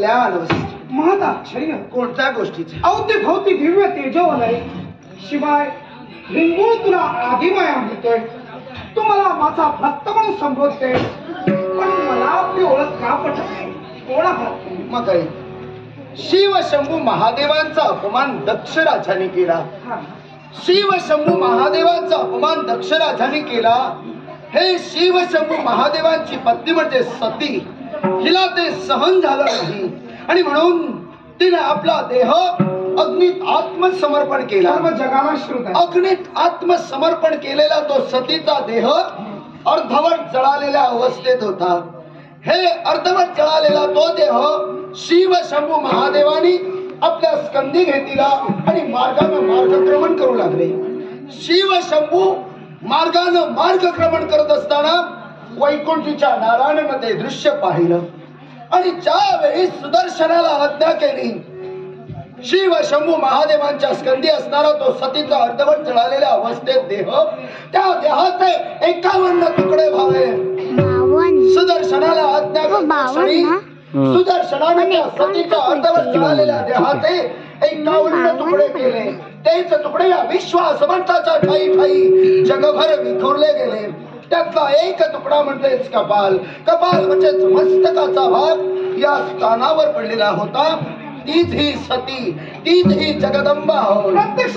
कल्याण वसिष्ठ. महत आश्चर्य. कोणत्या गोष्टीचे? अवतीभवती दिव्य तेजवलय, शिवाय हिंगूळ तुला आदिमाया म्हणतोय. तू मला माझा भक्त म्हणून संबोधते, पण मला आपली ओळख का पटत नाही? कोण आहात? मग काय, शिव शंभू महादेवांचा अपमान दक्ष राजाने केला. शिव शंभू महादेवांचा अपमान दक्ष राजाने केला. हे शिव शंभू महादेवांची पत्नी म्हणजे सती, हिला ते सहन झालं नाही आणि म्हणून तिने आपला देह अग्नीत आत्मसमर्पण केला. जगाला श्रुत आहे. अग्नीत आत्मसमर्पण केलेला तो सतीचा देह अर्धवट जळालेल्या अवस्थेत होता. हे अर्धवट जळालेला तो देह शिव शंभू महादेवानी आपल्या स्कंदी घेतला आणि मार्गानं मार्गक्रमण करू लागले. शिव शंभू मार्गानं मार्गक्रमण करत असताना वैकुंठीच्या नारायणमध्ये दृश्य पाहिलं आणि ज्यावेळी सुदर्शनाला आज्ञा केली शिव शंभू महादेवांच्या स्कंदी असणारा तो सतीचा अर्धवट जळालेल्या अवस्थेत देह, त्या देहाचे 51 तुकडे व्हावे. सुदर्शनाला आज्ञा सुदर्शनाने त्या सतीच्या अर्धवट जळालेल्या देहाचे 51 तुकडे केले. तेच तुकडे या विश्वासमंताच्या ठाई ठाई जगभर विखुरले गेले. त्यातला एक तुकडा म्हणजेच कपाल. कपाल म्हणजेच मस्तकाचा भाग या स्थानावर पडलेला होता. तीच ही सती, तीच ही जगदंबा होय. प्रत्यक्ष